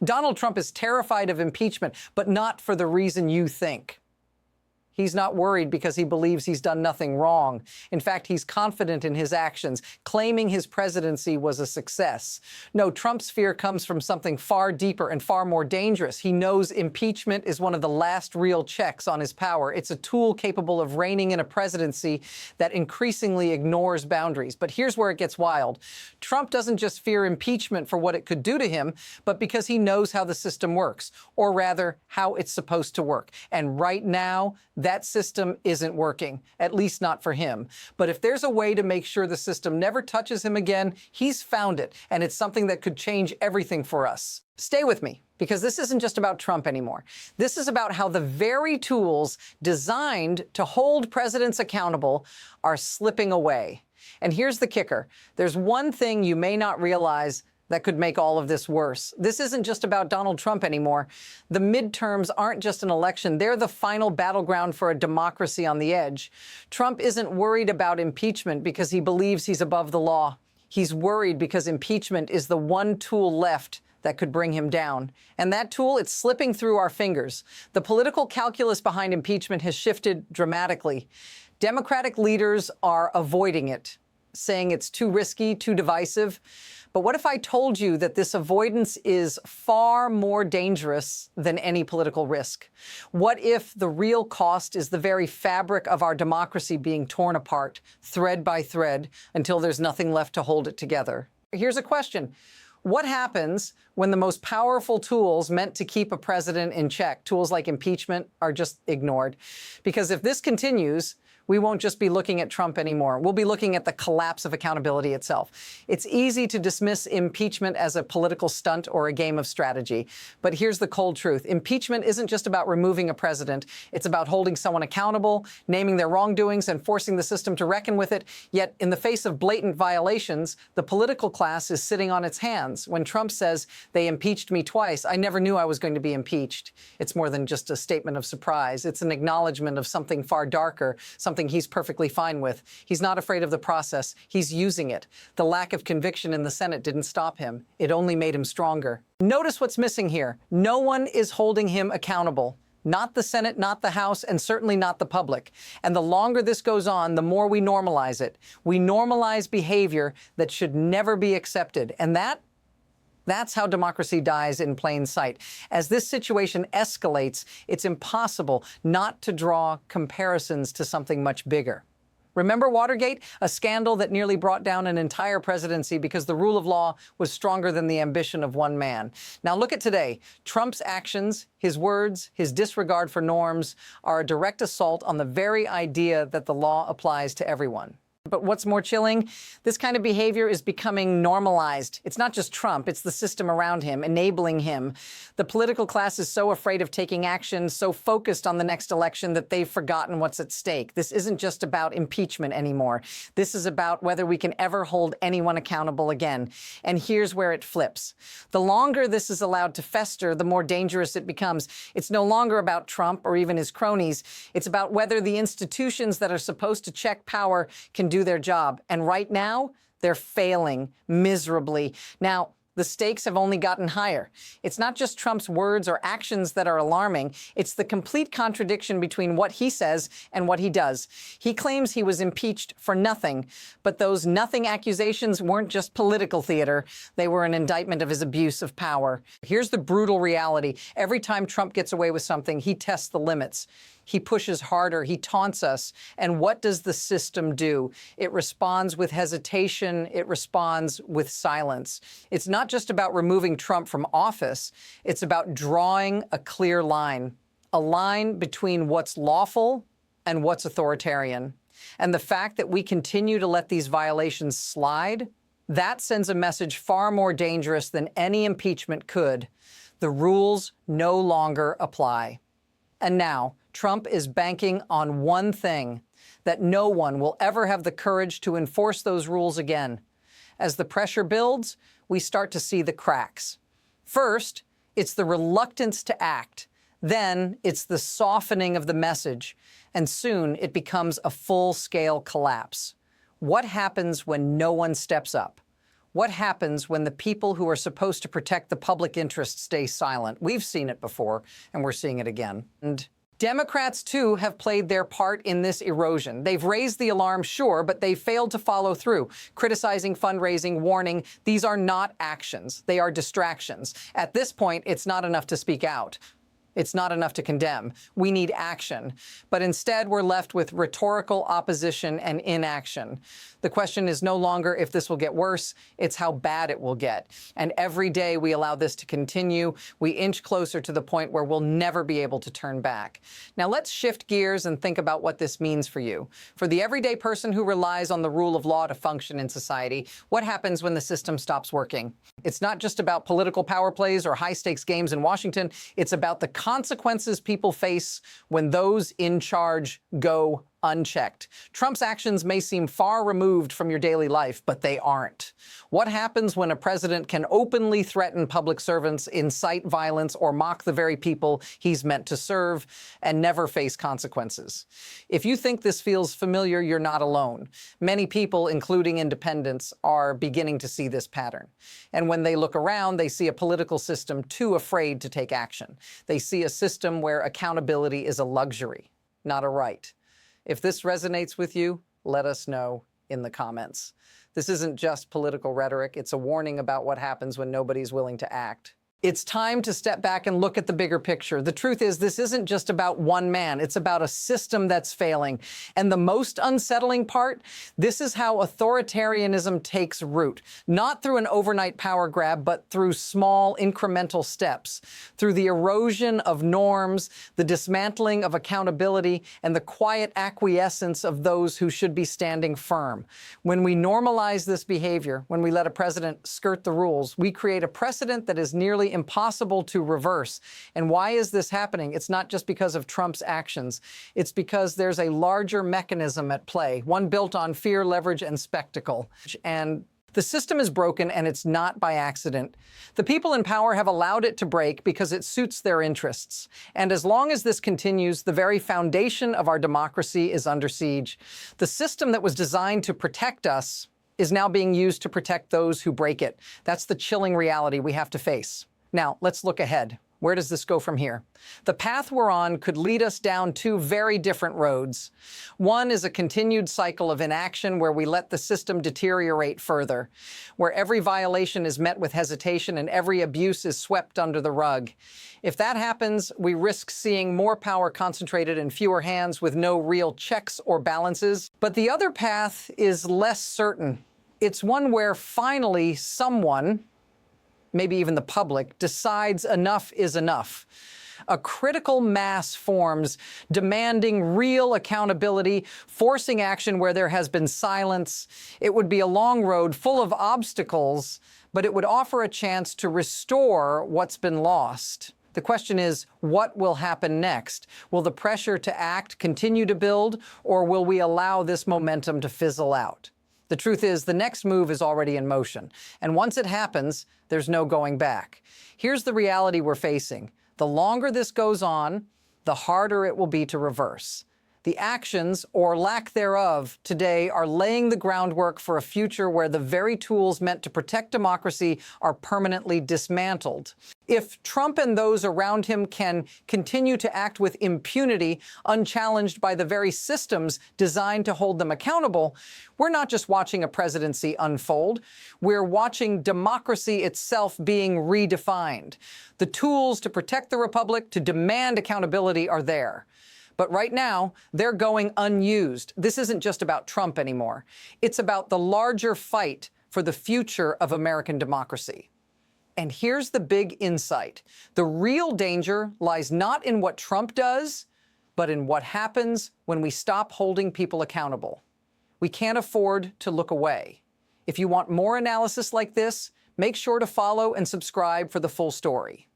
Donald Trump is terrified of impeachment, but not for the reason you think. He's not worried because he believes he's done nothing wrong. In fact, he's confident in his actions, claiming his presidency was a success. No, Trump's fear comes from something far deeper and far more dangerous. He knows impeachment is one of the last real checks on his power. It's a tool capable of reining in a presidency that increasingly ignores boundaries. But here's where it gets wild. Trump doesn't just fear impeachment for what it could do to him, but because he knows how the system works, or rather, how it's supposed to work. And right now, that system isn't working, at least not for him. But if there's a way to make sure the system never touches him again, he's found it, and it's something that could change everything for us. Stay with me, because this isn't just about Trump anymore. This is about how the very tools designed to hold presidents accountable are slipping away. And here's the kicker. There's one thing you may not realize that could make all of this worse. This isn't just about Donald Trump anymore. The midterms aren't just an election. They're the final battleground for a democracy on the edge. Trump isn't worried about impeachment because he believes he's above the law. He's worried because impeachment is the one tool left that could bring him down. And that tool, it's slipping through our fingers. The political calculus behind impeachment has shifted dramatically. Democratic leaders are avoiding it, saying it's too risky, too divisive. But what if I told you that this avoidance is far more dangerous than any political risk? What if the real cost is the very fabric of our democracy being torn apart, thread by thread, until there's nothing left to hold it together? Here's a question. What happens when the most powerful tools meant to keep a president in check, tools like impeachment, are just ignored? Because if this continues, we won't just be looking at Trump anymore. We'll be looking at the collapse of accountability itself. It's easy to dismiss impeachment as a political stunt or a game of strategy. But here's the cold truth. Impeachment isn't just about removing a president. It's about holding someone accountable, naming their wrongdoings, and forcing the system to reckon with it. Yet, in the face of blatant violations, the political class is sitting on its hands. When Trump says, "They impeached me twice. I never knew I was going to be impeached," it's more than just a statement of surprise. It's an acknowledgement of something far darker, something he's perfectly fine with. He's not afraid of the process. He's using it. The lack of conviction in the Senate didn't stop him. It only made him stronger. Notice what's missing here. No one is holding him accountable. Not the Senate, not the House, and certainly not the public. And the longer this goes on, the more we normalize it. We normalize behavior that should never be accepted. And that's how democracy dies in plain sight. As this situation escalates, it's impossible not to draw comparisons to something much bigger. Remember Watergate? A scandal that nearly brought down an entire presidency because the rule of law was stronger than the ambition of one man. Now look at today. Trump's actions, his words, his disregard for norms are a direct assault on the very idea that the law applies to everyone. But what's more chilling? This kind of behavior is becoming normalized. It's not just Trump, it's the system around him, enabling him. The political class is so afraid of taking action, so focused on the next election that they've forgotten what's at stake. This isn't just about impeachment anymore. This is about whether we can ever hold anyone accountable again. And here's where it flips. The longer this is allowed to fester, the more dangerous it becomes. It's no longer about Trump or even his cronies. It's about whether the institutions that are supposed to check power can do their job. And right now, they're failing miserably. Now, the stakes have only gotten higher. It's not just Trump's words or actions that are alarming. It's the complete contradiction between what he says and what he does. He claims he was impeached for nothing, but those nothing accusations weren't just political theater. They were an indictment of his abuse of power. Here's the brutal reality. Every time Trump gets away with something, he tests the limits. He pushes harder, he taunts us. And what does the system do? It responds with hesitation, it responds with silence. It's not just about removing Trump from office, it's about drawing a clear line, a line between what's lawful and what's authoritarian. And the fact that we continue to let these violations slide, that sends a message far more dangerous than any impeachment could. The rules no longer apply. And now, Trump is banking on one thing, that no one will ever have the courage to enforce those rules again. As the pressure builds, we start to see the cracks. First, it's the reluctance to act. Then it's the softening of the message. And soon it becomes a full-scale collapse. What happens when no one steps up? What happens when the people who are supposed to protect the public interest stay silent? We've seen it before, and we're seeing it again. And Democrats, too, have played their part in this erosion. They've raised the alarm, sure, but they've failed to follow through. Criticizing, fundraising, warning, these are not actions. They are distractions. At this point, it's not enough to speak out. It's not enough to condemn. We need action. But instead, we're left with rhetorical opposition and inaction. The question is no longer if this will get worse, it's how bad it will get. And every day we allow this to continue, we inch closer to the point where we'll never be able to turn back. Now let's shift gears and think about what this means for you. For the everyday person who relies on the rule of law to function in society, what happens when the system stops working? It's not just about political power plays or high-stakes games in Washington. It's about the consequences people face when those in charge go unchecked. Trump's actions may seem far removed from your daily life, but they aren't. What happens when a president can openly threaten public servants, incite violence, or mock the very people he's meant to serve and never face consequences? If you think this feels familiar, you're not alone. Many people, including independents, are beginning to see this pattern. And when they look around, they see a political system too afraid to take action. They see a system where accountability is a luxury, not a right. If this resonates with you, let us know in the comments. This isn't just political rhetoric. It's a warning about what happens when nobody's willing to act. It's time to step back and look at the bigger picture. The truth is, this isn't just about one man. It's about a system that's failing. And the most unsettling part, this is how authoritarianism takes root. Not through an overnight power grab, but through small incremental steps. Through the erosion of norms, the dismantling of accountability, and the quiet acquiescence of those who should be standing firm. When we normalize this behavior, when we let a president skirt the rules, we create a precedent that is nearly impossible to reverse. And why is this happening? It's not just because of Trump's actions. It's because there's a larger mechanism at play, one built on fear, leverage, and spectacle. And the system is broken, and it's not by accident. The people in power have allowed it to break because it suits their interests. And as long as this continues, the very foundation of our democracy is under siege. The system that was designed to protect us is now being used to protect those who break it. That's the chilling reality we have to face. Now, let's look ahead. Where does this go from here? The path we're on could lead us down two very different roads. One is a continued cycle of inaction where we let the system deteriorate further, where every violation is met with hesitation and every abuse is swept under the rug. If that happens, we risk seeing more power concentrated in fewer hands with no real checks or balances. But the other path is less certain. It's one where finally someone, maybe even the public, decides enough is enough. A critical mass forms demanding real accountability, forcing action where there has been silence. It would be a long road full of obstacles, but it would offer a chance to restore what's been lost. The question is, what will happen next? Will the pressure to act continue to build, or will we allow this momentum to fizzle out? The truth is, the next move is already in motion. And once it happens, there's no going back. Here's the reality we're facing. The longer this goes on, the harder it will be to reverse. The actions, or lack thereof, today are laying the groundwork for a future where the very tools meant to protect democracy are permanently dismantled. If Trump and those around him can continue to act with impunity, unchallenged by the very systems designed to hold them accountable, we're not just watching a presidency unfold, we're watching democracy itself being redefined. The tools to protect the republic, to demand accountability are there. But right now, they're going unused. This isn't just about Trump anymore. It's about the larger fight for the future of American democracy. And here's the big insight. The real danger lies not in what Trump does, but in what happens when we stop holding people accountable. We can't afford to look away. If you want more analysis like this, make sure to follow and subscribe for the full story.